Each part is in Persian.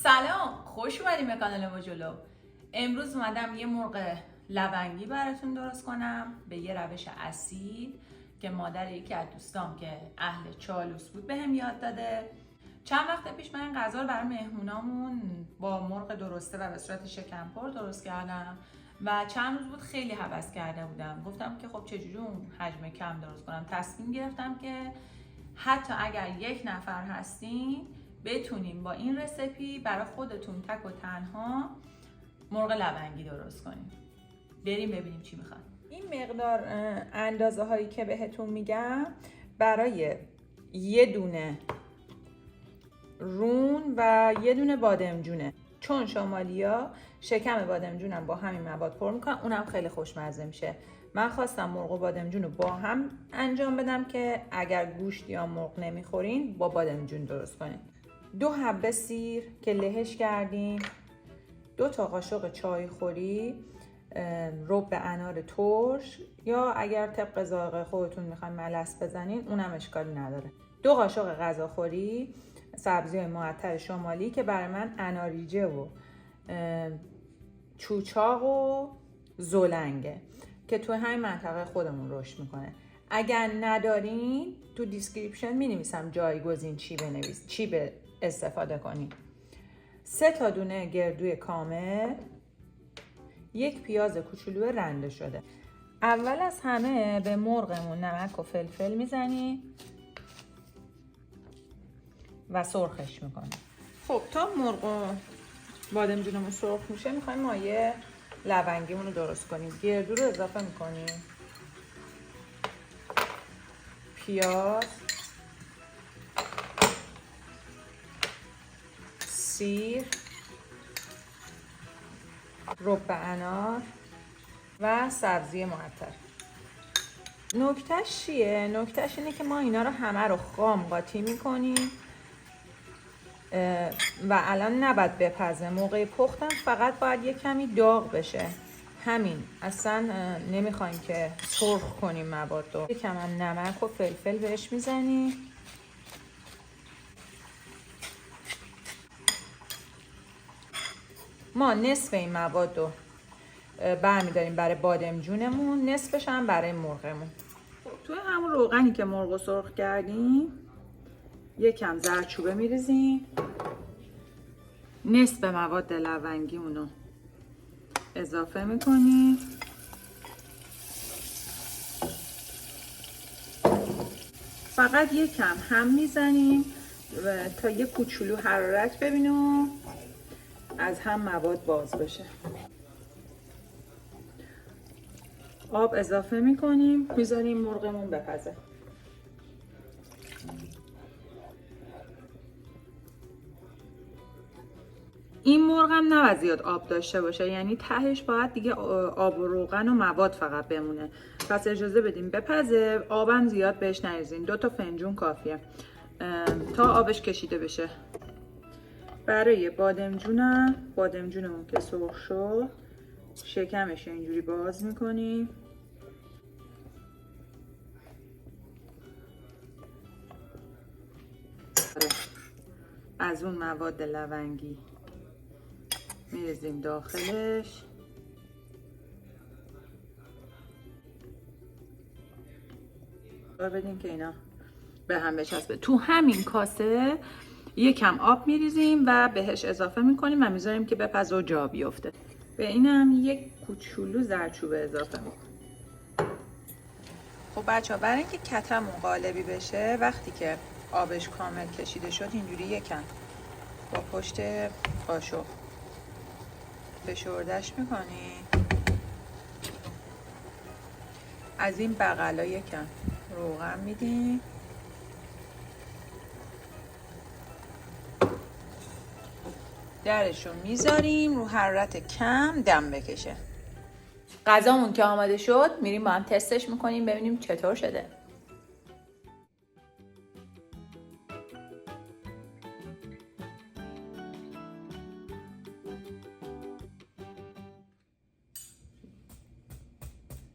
سلام، خوش اومدیم به کانال ما جلو. امروز اومدم یه مرغ لبنگی براتون درست کنم به یه روش اصیل که مادر یکی از دوستام که اهل چالوس بود بهم یاد داده. چند وقت پیش من این غذا رو برای مهمونامون با مرغ درسته و به صورت شکمپر درست کردم و چند روز بود خیلی هوس کرده بودم. گفتم که خب چجوری اون حجم کم درست کنم. تصمیم گرفتم که حتی اگر یک نفر هستین بتونیم با این رسیپی برای خودتون تک و تنها مرغ لبنگی درست کنیم. بریم ببینیم چی میخواد. این مقدار اندازه هایی که بهتون میگم برای یه دونه رون و یه دونه بادمجونه، چون شمالیا شکم بادمجونم با همین مواد پر میکنن، اونم خیلی خوشمزه میشه. من خواستم مرغ و بادمجون رو با هم انجام بدم که اگر گوشت یا مرغ نمیخورین با بادمجون درست کنین. 2 حبه سیر که لهش کردیم، 2 تا قاشق چای خوری رب انار ترش، یا اگر طبق ذائقه خودتون میخواین ملس بزنین اونم اشکالی نداره. 2 قاشق غذاخوری سبزی معطر شمالی که برای من اناریجه و چوچاق و زولنگه که تو همین منطقه خودمون رشد میکنه. اگر ندارین تو دیسکریپشن مینویسم جایگزین چی به استفاده کنین. 3 تا دونه گردوی کامل، 1 پیاز کوچولو رنده شده. اول از همه به مرغمون نمک و فلفل میزنیم و سرخش میکنیم. خب تا مرغ و بادمجونمون سرخ میشه میخوایم مایه لبنگیمون رو درست کنیم. گردو رو اضافه میکنیم، پیاز، سیر، رب انار و سبزی معطر. نکتهش چیه؟ نکتهش اینه که ما اینا رو همه رو خام قاطی میکنیم و الان نباید بپزه. موقع پختن فقط باید یه کمی داغ بشه، همین. اصلا نمیخوایم که سرخ کنیم مواد رو. یه کم هم نمک و فلفل بهش میزنیم. ما نصف این مواد رو برمیداریم برای بادمجونمون، نصفش هم برای مرغمون. توی همون روغنی که مرغ رو سرخ کردیم یکم زردچوبه میریزیم، نصف مواد لبنگی اونو اضافه میکنیم، فقط یکم هم میزنیم تا یه کوچولو حرارت ببینه و از هم مواد باز بشه. آب اضافه میکنیم، میذاریم مرغمون بپزه. این مرغ هم نباید زیاد آب داشته باشه، یعنی تهش باید دیگه آب و روغن و مواد فقط بمونه. پس اجازه بدیم بپزه، آبم زیاد بهش نریزین. 2 تا فنجون کافیه تا آبش کشیده بشه. برای بادمجونمون که سرخ شد شکمش اینجوری باز میکنیم. از اون مواد لبنگی میریزیم داخلش. بدیم که اینا به هم بچسبه. تو همین کاسه یکم آب میریزیم و بهش اضافه میکنیم و میذاریم که بپزه و جا بیفته. به اینم 1 کوچولو زردچوبه اضافه میکنیم. خب بچه ها، برای اینکه کتمون قالبی بشه، وقتی که آبش کامل کشیده شد اینجوری یکم با پشت قاشق فشردش میکنیم. از این بغلا یکم روغن میدیم. درشو میذاریم رو حرارت کم دم بکشه. غذامون که آماده شد میریم با هم تستش میکنیم ببینیم چطور شده.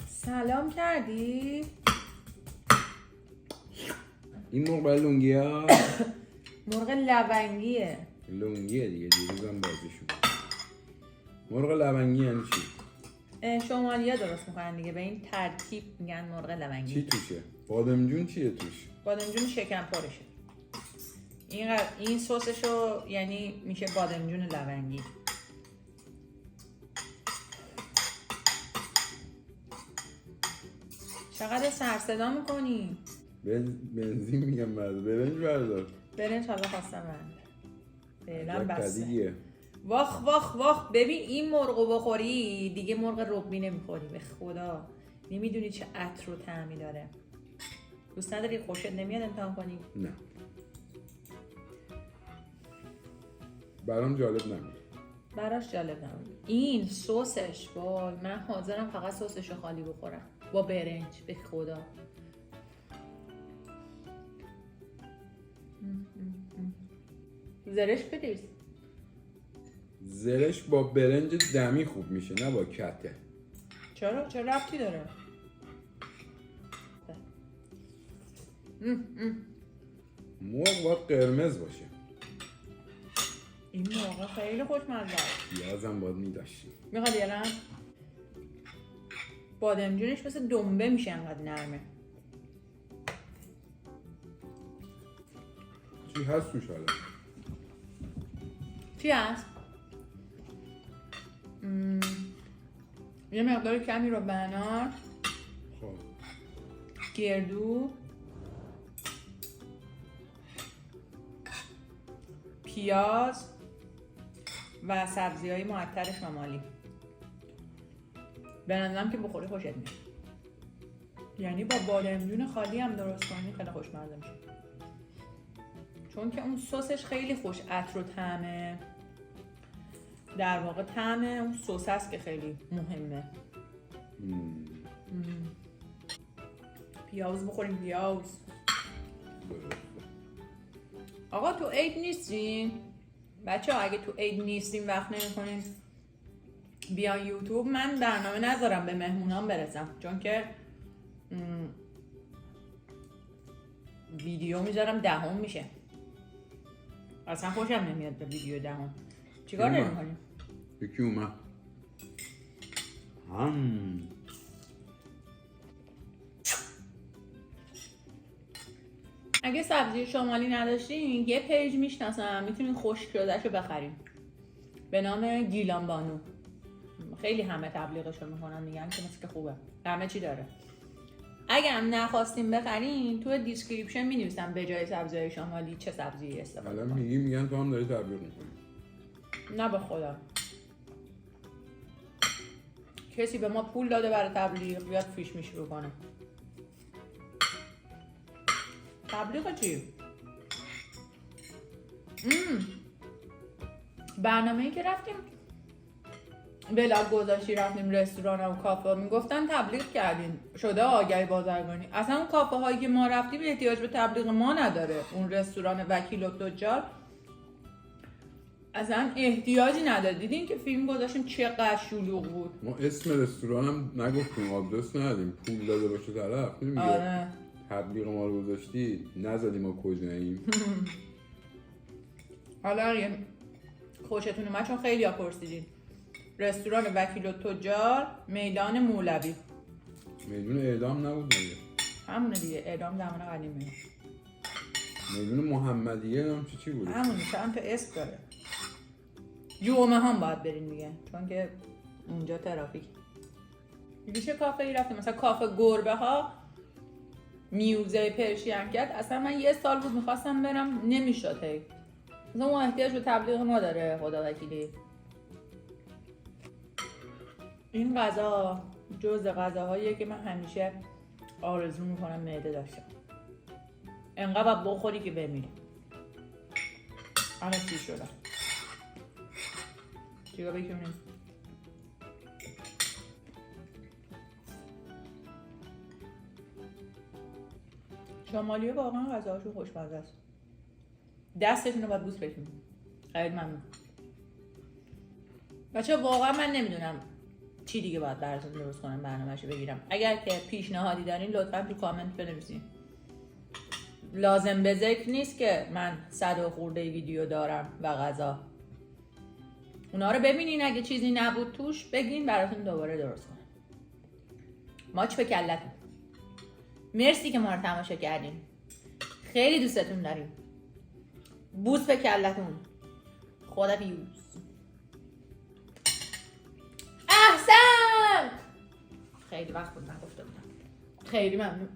سلام کردی؟ این مرغ برای لونگی ها مرغ لبنگیه. لنگیه دیگه، دیروزم بازیشون. مرغ لبنگی یعنی چی؟ شمالیا درست میکنن دیگه، به این ترکیب میگن مرغ لبنگی. چی توشه؟ بادمجون چیه توش؟ بادمجون شکم پرشه. این سسشو یعنی میشه بادمجون لبنگی. چقدر سر صدا میکنی؟ بنزین میگم برنج بردار. برنج حالا خواستم من فعلا بسته. دیگه. واخ واخ واخ، ببین این مرغو بخوری دیگه مرغ ربی نمیخوری، به خدا نمیدونی چه عطر و طعمی داره. دوست نداری؟ خوشت نمیاد امتحان کنی؟ نه برام جالب نمید. براش جالب نمید. این سسش وای، من حاضرم فقط سسشو خالی بخورم با برنج، به خدا. زرش بریز. زرش با برنج دمی خوب میشه، نه با کته. چرا؟ چه ربطی داره؟ مرغ باید قرمز باشه. این مرغ خیلی خوشمزه است. پیازم باید میداشتیم. میخواد یارم؟ بادمجونش مثل دنبه میشه انقدر نرمه. چی هست توش حالا؟ چی هست؟ یه مقدار کمی رو بنار، خب گردو، پیاز و سبزی‌های معطر شمالی. به نظرم که بخوری خوشت میاد. یعنی با بادمجون خالی هم درست کنی خیلی خوشمزه میشه، چون که اون سسش خیلی خوش عطر و طعمه. در واقع طعم اون سس است که خیلی مهمه. پیاز بخوریم. پیاز. آقا تو عید نیستین؟ بچه ها اگه تو عید نیستین وقت نمی‌کنین بیان یوتیوب، من برنامه نذارم به مهمونام برسم، چون که ویدیو میذارم 10 میشه. اصلا خوشم نمیاد به ویدیو 10. چیکار داریم کنیم؟ یکی اومد. اگه سبزی شمالی نداشتین یه پیج میشناسم، میتونین خشک شدهشو بخرین به نام گیلان بانو. خیلی همه تبلیغشو میکنن، میگن که مثل که خوبه، همه چی داره. اگه هم نخواستین بخرین تو دیسکریپشن مینویسم به جای سبزی شمالی چه سبزی استفاده الان کنین. میگن تو هم داری تبلیغ میکنی. نه به خدا، کسی به ما پول داده برای تبلیغ بیاد فیش میش بکنه. تبلیغ چی؟ برنامه‌ای که رفتیم ولاگ گذاشتی رفتیم رستوران و کافه، میگفتن تبلیغ کردین شده آگهی بازرگانی. اصلا اون کافه هایی که ما رفتیم احتیاج به تبلیغ ما نداره. اون رستوران وکیل و تجار اصلا احتیاجی نداره. دیدین که فیلم گذاشتیم چقدر شلوغ بود. ما اسم رستورانم نگفتیم، آدرس ندیم، پول داده باشه طرف نمیگه. آره. تبلیغ ما رو گذاشتی نزدیم ما کجاییم. حالا اگه خوشتون اومد، چون خیلی ها پرسیدین، رستوران وکیل و تجار، میدان مولوی. میدون اعدام نبود مگه؟ همونه دیگه، اعدام زمان قدیمیه. میدون محمدیه نام چی بود؟ همونه، چند تا اسم داره. جمعه هم باید برین دیگه، چون که اونجا ترافیک. دیگه چه کافه ای رفتیم؟ مثلا کافه گربه ها، میوزه پرشین کرد. اصلا من یه سال بود میخواستم برم، نمیشد. هی مثلا اون احتیاج به تبلیغ ما داره، خدا وکیلی. این غذا جز غذاهاییه که من همیشه آرزو میکنم معده داشتم. انقدر بخوری که بمیری. الان چی شده؟ چیکار بکنیم؟ شمالی واقعا غذاهاشون خوشمزه است. دستشون رو باید بوس بکنیم. خیلی ممنون. بچه واقعا من نمیدونم چی دیگه باید براتون درست کنم، برنامه‌شو بگیرم. اگر که پیشنهادی دارین لطفا تو کامنت بنویسین. لازم به ذکر نیست که من 100 و خورده ویدیو دارم و غذا. اونا رو ببینین، اگه چیزی نبود توش بگین براتون دوباره درست کنم. ماچ به کلتون. مرسی که ما رو تماشا کردین. خیلی دوستتون داریم. بوس به کلتون. خدا بیوز. احسن. خیلی وقت بود من گفته بودم. خیلی ممنون.